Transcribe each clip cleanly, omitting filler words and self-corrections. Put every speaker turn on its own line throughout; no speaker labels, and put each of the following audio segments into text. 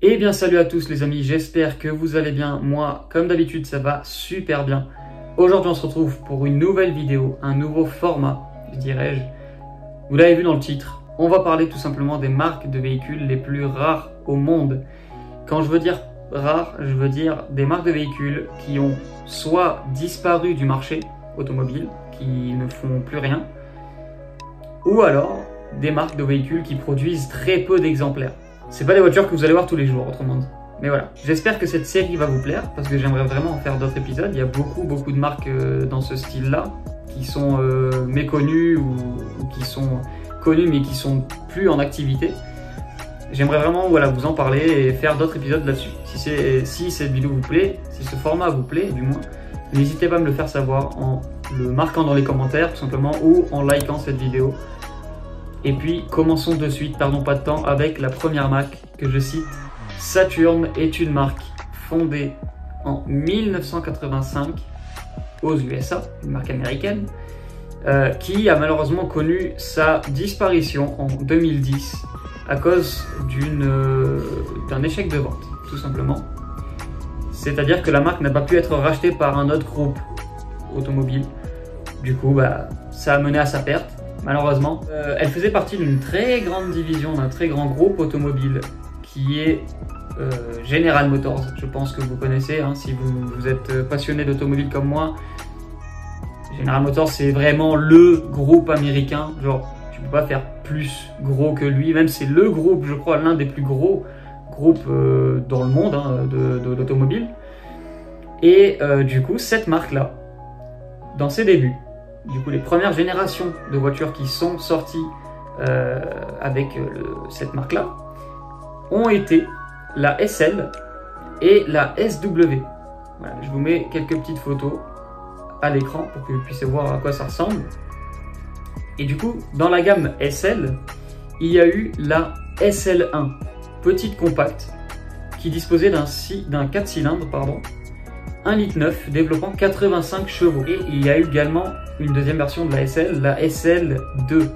Eh bien salut à tous les amis, j'espère que vous allez bien. Moi, comme d'habitude, ça va super bien. Aujourd'hui on se retrouve pour une nouvelle vidéo, un nouveau format, dirais-je. Vous l'avez vu dans le titre, on va parler tout simplement des marques de véhicules les plus rares au monde. Quand je veux dire rares, je veux dire des marques de véhicules qui ont soit disparu du marché automobile, qui ne font plus rien, ou alors des marques de véhicules qui produisent très peu d'exemplaires. C'est pas des voitures que vous allez voir tous les jours, autrement dit. Mais voilà, j'espère que cette série va vous plaire, parce que j'aimerais vraiment en faire d'autres épisodes. Il y a beaucoup de marques dans ce style-là, qui sont méconnues ou qui sont connues mais qui sont plus en activité. J'aimerais vraiment vous en parler et faire d'autres épisodes là-dessus. Si cette vidéo vous plaît, si ce format vous plaît du moins, n'hésitez pas à me le faire savoir en le marquant dans les commentaires tout simplement ou en likant cette vidéo. Et puis commençons de suite, perdons pas de temps, avec la première marque que je cite. Saturn est une marque fondée en 1985 aux USA, une marque américaine, qui a malheureusement connu sa disparition en 2010 à cause d'un échec de vente, tout simplement. C'est-à-dire que la marque n'a pas pu être rachetée par un autre groupe automobile. Du coup, ça a mené à sa perte. Malheureusement, elle faisait partie d'une très grande division, d'un très grand groupe automobile qui est General Motors. Je pense que vous connaissez, hein, si vous êtes passionné d'automobile comme moi. General Motors, c'est vraiment le groupe américain. Genre, tu peux pas faire plus gros que lui. Même c'est le groupe, je crois, l'un des plus gros groupes dans le monde hein, d'automobile. Et du coup, cette marque-là, dans ses débuts, du coup, les premières générations de voitures qui sont sorties avec cette marque-là ont été la SL et la SW. Voilà, je vous mets quelques petites photos à l'écran pour que vous puissiez voir à quoi ça ressemble. Et du coup, dans la gamme SL, il y a eu la SL1, petite compacte, qui disposait d'un 4 cylindres, 1,9 litre, développant 85 chevaux. Et il y a eu également une deuxième version de la SL, la SL2.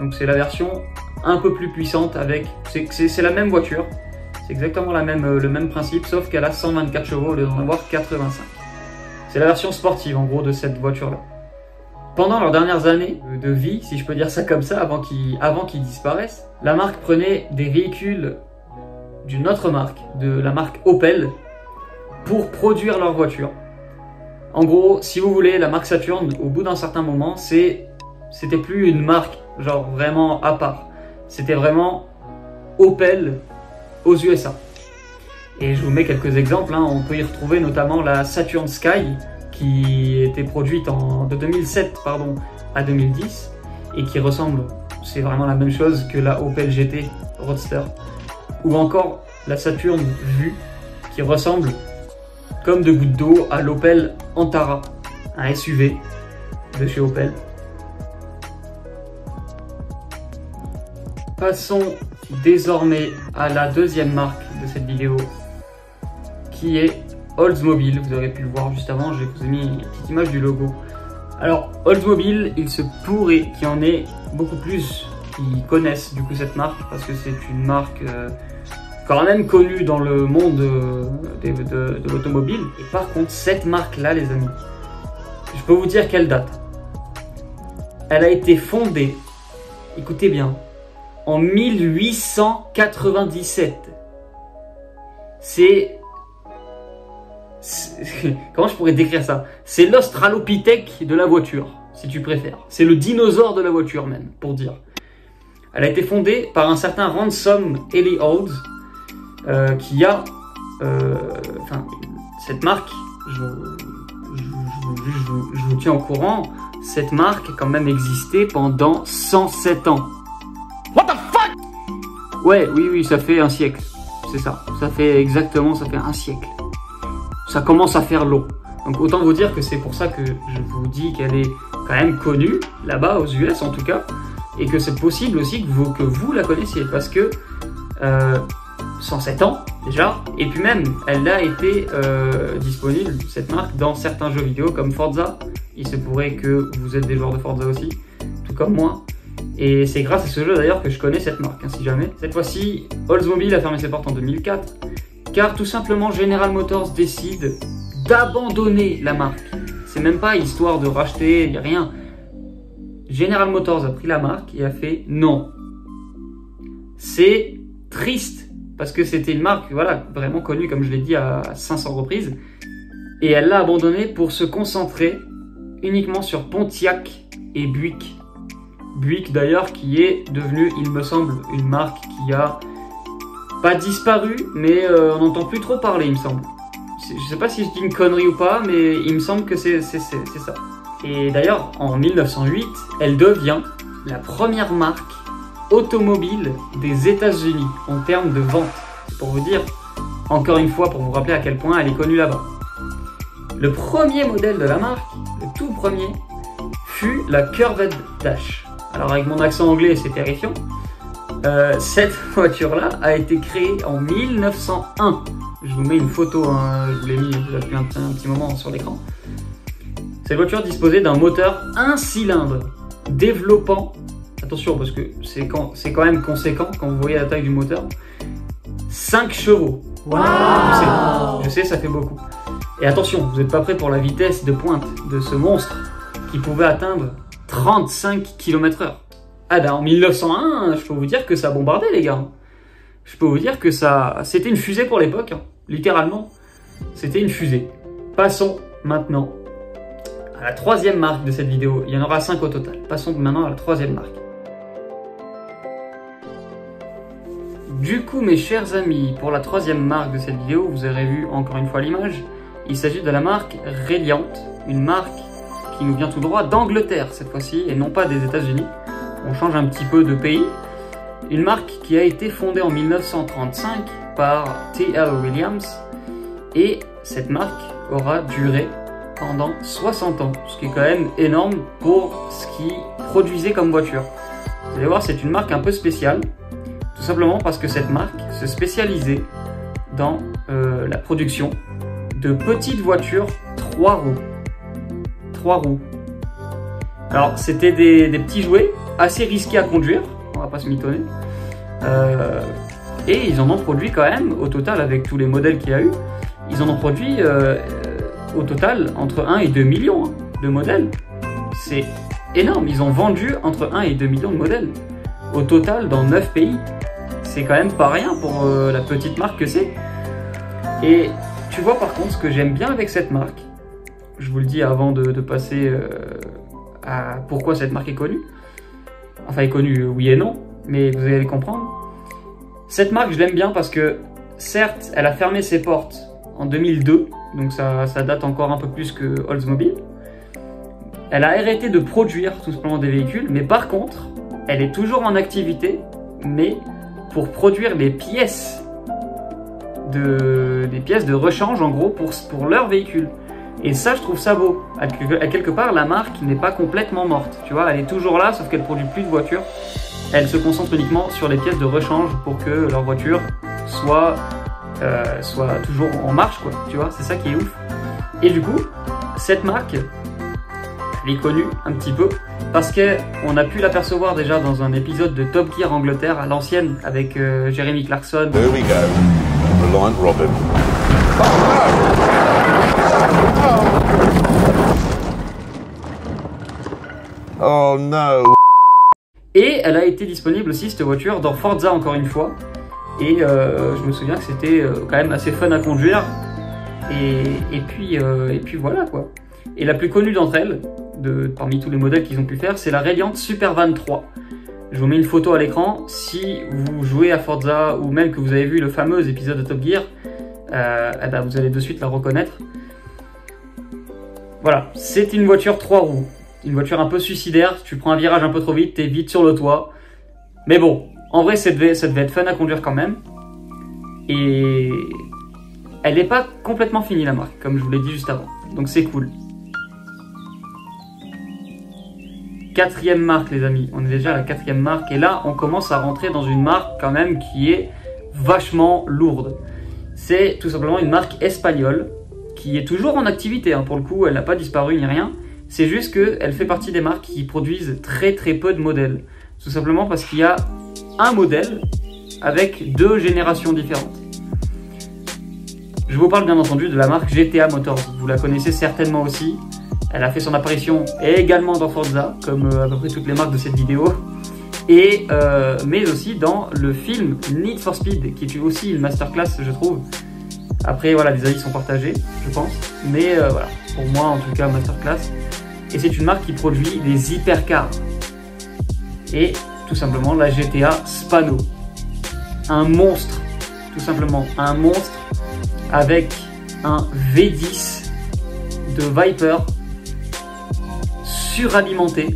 Donc c'est la version un peu plus puissante avec... C'est la même voiture, c'est exactement le même principe, sauf qu'elle a 124 chevaux au lieu d'en avoir 85. C'est la version sportive en gros de cette voiture-là. Pendant leurs dernières années de vie, si je peux dire ça comme ça, avant qu'ils disparaissent, la marque prenait des véhicules d'une autre marque, de la marque Opel, pour produire leur voiture. En gros, si vous voulez, la marque Saturn, au bout d'un certain moment, c'était plus une marque genre vraiment à part. C'était vraiment Opel aux USA. Et je vous mets quelques exemples, hein. On peut y retrouver notamment la Saturn Sky, qui était produite de 2007 à 2010, et qui ressemble, c'est vraiment la même chose que la Opel GT Roadster. Ou encore la Saturn Vue, qui ressemble comme de gouttes d'eau à l'Opel Antara, un SUV de chez Opel. Passons désormais à la deuxième marque de cette vidéo, qui est Oldsmobile. Vous aurez pu le voir juste avant, je vous ai mis une petite image du logo. Alors Oldsmobile, il se pourrait qu'il y en ait beaucoup plus qui connaissent du coup cette marque, parce que c'est une marque quand même connue dans le monde de l'automobile. Et par contre, cette marque-là, les amis, je peux vous dire qu'elle date. Elle a été fondée, écoutez bien, en 1897. Comment je pourrais décrire ça? C'est l'Australopithèque de la voiture, si tu préfères. C'est le dinosaure de la voiture même, pour dire. Elle a été fondée par un certain Ransom Elliott, qui a... cette marque, je vous tiens au courant, cette marque a quand même existé pendant 107 ans. What the fuck? Ouais, oui, ça fait un siècle. C'est ça. Ça fait un siècle. Ça commence à faire long. Donc autant vous dire que c'est pour ça que je vous dis qu'elle est quand même connue, là-bas, aux US en tout cas, et que c'est possible aussi que vous la connaissiez, parce que 107 ans déjà, et puis même elle a été disponible, cette marque, dans certains jeux vidéo comme Forza. Il se pourrait que vous êtes des joueurs de Forza aussi, tout comme moi. Et c'est grâce à ce jeu d'ailleurs que je connais cette marque, hein, si jamais. Cette fois-ci, Oldsmobile a fermé ses portes en 2004, car tout simplement General Motors décide d'abandonner la marque. C'est même pas histoire de racheter, il n'y a rien. General Motors a pris la marque et a fait non. C'est triste, parce que c'était une marque voilà, vraiment connue, comme je l'ai dit, à 500 reprises. Et elle l'a abandonnée pour se concentrer uniquement sur Pontiac et Buick. Buick d'ailleurs qui est devenu, il me semble, une marque qui a pas disparu, mais on n'entend plus trop parler, il me semble. Je sais pas si je dis une connerie ou pas, mais il me semble que c'est ça. Et d'ailleurs, en 1908, elle devient la première marque automobile des États-Unis en termes de vente. C'est pour vous dire, encore une fois, pour vous rappeler à quel point elle est connue là-bas. Le premier modèle de la marque, le tout premier, fut la Curved Dash. Alors avec mon accent anglais, c'est terrifiant. Cette voiture-là a été créée en 1901. Je vous mets une photo, hein, je vous l'ai mis depuis un petit moment sur l'écran. Cette voiture disposait d'un moteur 1 cylindre, développant, attention parce que c'est quand même conséquent quand vous voyez la taille du moteur, 5 chevaux. Wow. Je sais, ça fait beaucoup. Et attention, vous n'êtes pas prêts pour la vitesse de pointe de ce monstre qui pouvait atteindre 35 km/h. Ah ben en 1901, je peux vous dire que ça bombardait les gars. Je peux vous dire que c'était une fusée pour l'époque, hein. Littéralement, c'était une fusée. Passons maintenant à la troisième marque de cette vidéo. Il y en aura 5 au total. Passons maintenant à la troisième marque. Du coup, mes chers amis, pour la troisième marque de cette vidéo, vous aurez vu encore une fois l'image. Il s'agit de la marque Reliant, une marque qui nous vient tout droit d'Angleterre cette fois-ci, et non pas des États-Unis. On change un petit peu de pays. Une marque qui a été fondée en 1935 par T.L. Williams, et cette marque aura duré pendant 60 ans, ce qui est quand même énorme pour ce qu'il produisait comme voiture. Vous allez voir, c'est une marque un peu spéciale, tout simplement parce que cette marque se spécialisait dans la production de petites voitures 3 roues. 3 roues. Alors, c'était des petits jouets assez risqués à conduire, on va pas se mitonner. Et ils en ont produit quand même, au total, avec tous les modèles qu'il y a eu, ils en ont produit au total entre 1 et 2 millions de modèles. C'est énorme, ils ont vendu entre 1 et 2 millions de modèles. Au total, dans 9 pays. C'est quand même pas rien pour la petite marque que c'est. Et tu vois par contre, ce que j'aime bien avec cette marque, je vous le dis avant de passer à pourquoi cette marque est connue. Enfin, est connue, oui et non, mais vous allez comprendre. Cette marque, je l'aime bien parce que, certes, elle a fermé ses portes en 2002, donc ça date encore un peu plus que Oldsmobile. Elle a arrêté de produire tout simplement des véhicules, mais par contre, elle est toujours en activité, mais pour produire des pièces de rechange, en gros, pour leurs véhicules. Et ça, je trouve ça beau. À quelque part, la marque n'est pas complètement morte. Tu vois, elle est toujours là, sauf qu'elle produit plus de voitures. Elle se concentre uniquement sur les pièces de rechange pour que leur voiture soit toujours en marche, quoi. Tu vois, c'est ça qui est ouf. Et du coup, cette marque, elle est connue un petit peu parce qu'on a pu l'apercevoir déjà dans un épisode de Top Gear Angleterre à l'ancienne avec Jeremy Clarkson.
There we go. Reliant Robin. Oh no.
Et elle a été disponible aussi, cette voiture, dans Forza encore une fois. Et je me souviens que c'était quand même assez fun à conduire. Et puis voilà quoi. Et la plus connue d'entre elles, parmi tous les modèles qu'ils ont pu faire, c'est la Reliant Supervan 3. Je vous mets une photo à l'écran. Si vous jouez à Forza ou même que vous avez vu le fameux épisode de Top Gear, ben vous allez de suite la reconnaître. Voilà, c'est une voiture 3 roues. Une voiture un peu suicidaire, tu prends un virage un peu trop vite, t'es vite sur le toit. Mais bon, en vrai, ça devait être fun à conduire quand même. Et elle n'est pas complètement finie la marque, comme je vous l'ai dit juste avant. Donc c'est cool. Quatrième marque les amis, on est déjà à la quatrième marque. Et là, on commence à rentrer dans une marque quand même qui est vachement lourde. C'est tout simplement une marque espagnole qui est toujours en activité. Hein. Pour le coup, elle n'a pas disparu ni rien. C'est juste qu'elle fait partie des marques qui produisent très peu de modèles. Tout simplement parce qu'il y a un modèle avec 2 générations différentes. Je vous parle bien entendu de la marque GTA Motors. Vous la connaissez certainement aussi. Elle a fait son apparition également dans Forza, comme à peu près toutes les marques de cette vidéo. Mais aussi dans le film Need for Speed, qui est aussi une masterclass, je trouve. Après, voilà, les avis sont partagés, je pense. Mais voilà, pour moi, en tout cas, masterclass. Et c'est une marque qui produit des hypercars. Et tout simplement, la GTA Spano. Un monstre, tout simplement. Un monstre avec un V10 de Viper suralimenté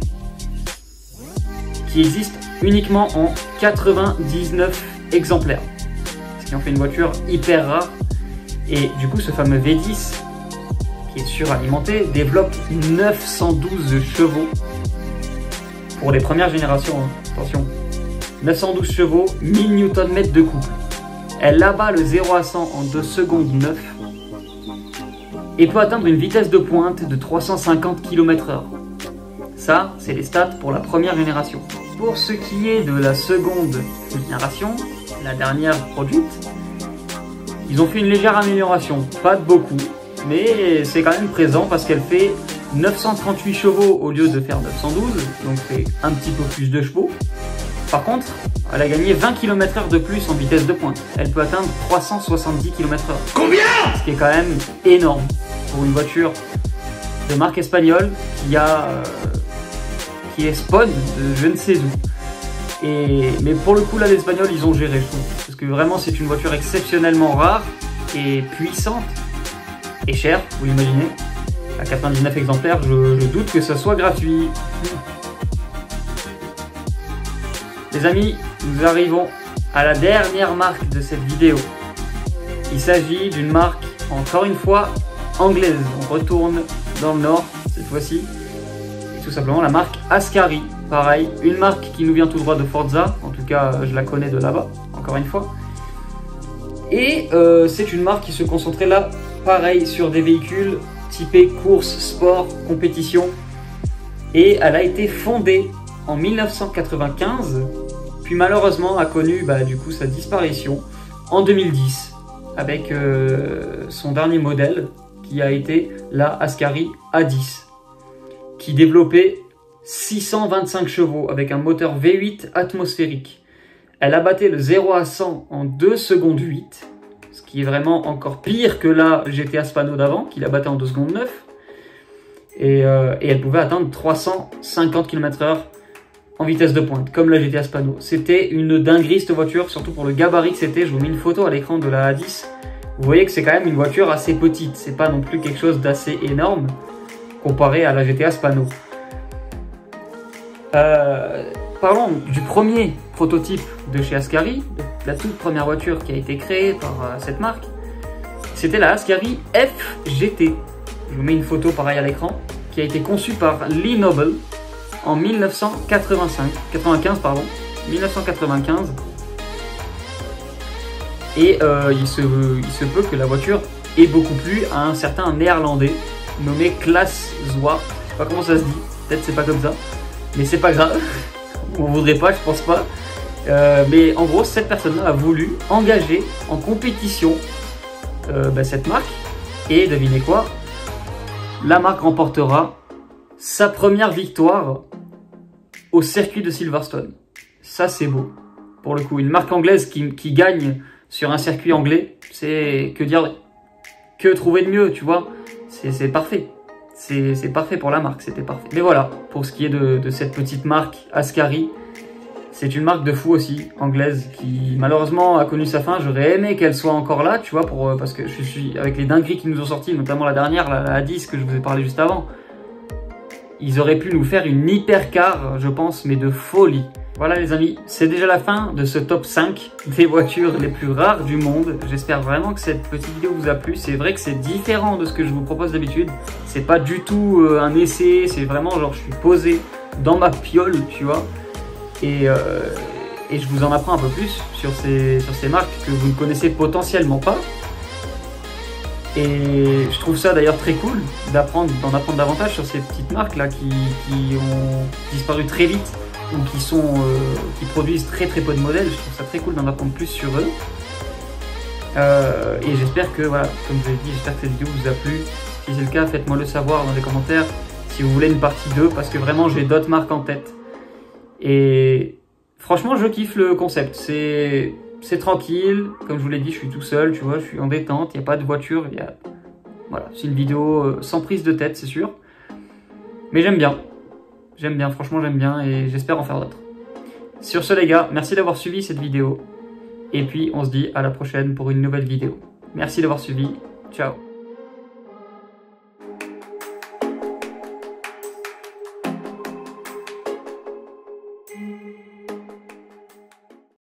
qui existe uniquement en 99 exemplaires. Ce qui en fait une voiture hyper rare. Et du coup, ce fameux V10 qui est suralimenté développe 912 chevaux pour les premières générations. Hein. Attention, 912 chevaux, 1000 Nm de couple. Elle abat le 0 à 100 en 2 secondes 9 et peut atteindre une vitesse de pointe de 350 km/h. Ça, c'est les stats pour la première génération. Pour ce qui est de la seconde génération, la dernière produite, ils ont fait une légère amélioration, pas de beaucoup, mais c'est quand même présent parce qu'elle fait 938 chevaux au lieu de faire 912, donc c'est un petit peu plus de chevaux. Par contre, elle a gagné 20 km/h de plus en vitesse de pointe. Elle peut atteindre 370 km/h. Combien? Ce qui est quand même énorme pour une voiture de marque espagnole qui est spawn de je ne sais où. Mais pour le coup, là, les Espagnols, ils ont géré, je trouve. Parce que vraiment, c'est une voiture exceptionnellement rare et puissante et chère, vous l'imaginez. À 99 exemplaires, je doute que ça soit gratuit. Les amis, nous arrivons à la dernière marque de cette vidéo. Il s'agit d'une marque, encore une fois, anglaise. On retourne dans le nord, cette fois-ci. Tout simplement la marque Ascari. Pareil, une marque qui nous vient tout droit de Forza. En tout cas, je la connais de là-bas, encore une fois. Et c'est une marque qui se concentrait là, pareil, sur des véhicules typés course, sport, compétition. Et elle a été fondée en 1995, puis malheureusement a connu du coup sa disparition en 2010 avec son dernier modèle qui a été la Ascari A10 qui développait 625 chevaux avec un moteur V8 atmosphérique. Elle abattait le 0 à 100 en 2 secondes 8, ce qui est vraiment encore pire que la GTA Spano d'avant qui la battait en 2 secondes 9. Et elle pouvait atteindre 350 km/h en vitesse de pointe, comme la GTA Spano. C'était une dinguerie cette voiture, surtout pour le gabarit que c'était. Je vous mets une photo à l'écran de la A10. Vous voyez que c'est quand même une voiture assez petite. C'est pas non plus quelque chose d'assez énorme comparé à la GTA Spano. Parlons du premier prototype de chez Ascari, la toute première voiture qui a été créée par cette marque. C'était la Ascari FGT. Je vous mets une photo pareil à l'écran, qui a été conçue par Lee Noble en 1995. Et il se peut que la voiture ait beaucoup plu à un certain néerlandais nommé Klaas Zwa. Je sais pas comment ça se dit, peut-être c'est pas comme ça, mais c'est pas grave. On voudrait pas, je pense pas. Mais en gros, cette personne-là a voulu engager en compétition cette marque. Et devinez quoi? La marque remportera sa première victoire au circuit de Silverstone. Ça, c'est beau. Pour le coup, une marque anglaise qui gagne sur un circuit anglais, c'est que dire, que trouver de mieux, tu vois? C'est parfait. C'est parfait pour la marque, c'était parfait. Mais voilà, pour ce qui est de cette petite marque Ascari, c'est une marque de fou aussi, anglaise, qui malheureusement a connu sa fin. J'aurais aimé qu'elle soit encore là, tu vois, parce que je suis avec les dingueries qui nous ont sorti, notamment la dernière, la A10 que je vous ai parlé juste avant. Ils auraient pu nous faire une hypercar, je pense, mais de folie. Voilà les amis, c'est déjà la fin de ce top 5 des voitures les plus rares du monde. J'espère vraiment que cette petite vidéo vous a plu. C'est vrai que c'est différent de ce que je vous propose d'habitude. C'est pas du tout un essai, c'est vraiment genre je suis posé dans ma piole, tu vois. Et je vous en apprends un peu plus sur ces marques que vous ne connaissez potentiellement pas. Et je trouve ça d'ailleurs très cool d'en apprendre davantage sur ces petites marques là qui ont disparu très vite ou qui produisent très peu de modèles. Je trouve ça très cool d'en apprendre plus sur eux. Et j'espère que, voilà, comme je l'ai dit, j'espère que cette vidéo vous a plu. Si c'est le cas, faites-moi le savoir dans les commentaires si vous voulez une partie 2, parce que vraiment j'ai d'autres marques en tête. Et franchement, je kiffe le concept. C'est tranquille, comme je vous l'ai dit, je suis tout seul, tu vois, je suis en détente, il n'y a pas de voiture, voilà, c'est une vidéo sans prise de tête, c'est sûr. Mais j'aime bien, franchement j'aime bien et j'espère en faire d'autres. Sur ce les gars, merci d'avoir suivi cette vidéo. Et puis on se dit à la prochaine pour une nouvelle vidéo. Merci d'avoir suivi, ciao.